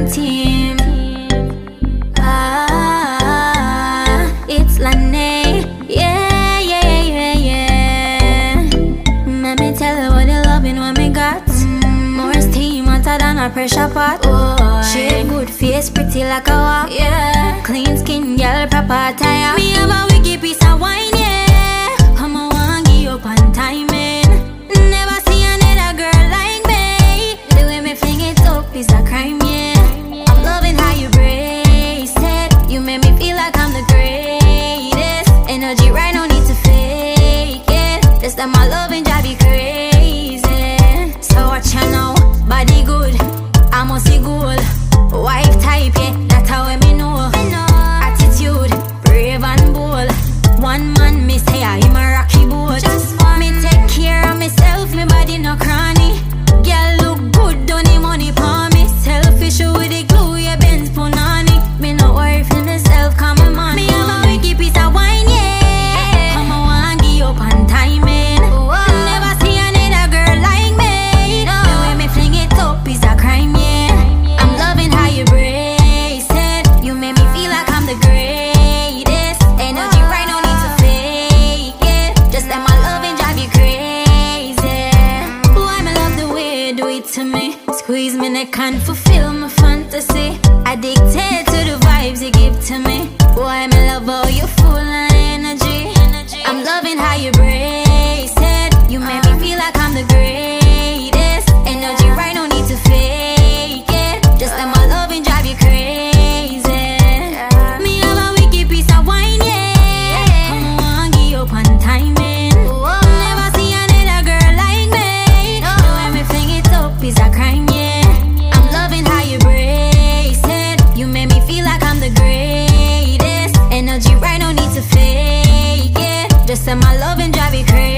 team. It's Lane. Yeah, yeah, yeah, yeah. Let me tell you what the loving what me got. More steam hotter than a pressure pot. She good face, pretty like a walk. Yeah. Clean skin, girl, proper attire. Me have a wicked piece of wine, yeah. Come on, want give you up on timing. Never see another girl like me. The way me fling it up is a crime, yeah. I'm loving how you brace it. You make me feel like I'm the greatest. Energy right, no need to fake it. This time my loving drive you crazy. So watch you now, body good, I must see good. Wife type, yeah, that's how me know. Attitude, brave and bold. One man, me say I'm a rocky boat. Me take care of myself, me body no cranny. Girl look good, don't need money for me. Selfish with the glue, yeah, Benz punani. Me no worry for myself, come on. Me have a wicked piece of wine, yeah. Come on, want give up on timing. Never see another girl like me. The way me fling it up is a crime, yeah. I'm loving how you brace it. You make me feel like I'm the greatest. Energy right, no need to fake it. Just let my loving drive you crazy. Boy, me love the way you do it to me. Squeeze me neck and fulfill my fantasy. Addicted to the vibes you give to me. Boy, me love how you full of energy. I'm loving how you brace it. You make me feel like I'm the greatest. Energy right, no need to fake it. Just let my loving drive you crazy. Me have a wicked piece of wine, yeah. Come on, give up on timing. Never see another girl like me. The way me fling it up is a crime, yeah. I'm loving how you brace it. You make me feel like I'm the greatest. Energy right, no need to fake it. Just let my loving drive you crazy.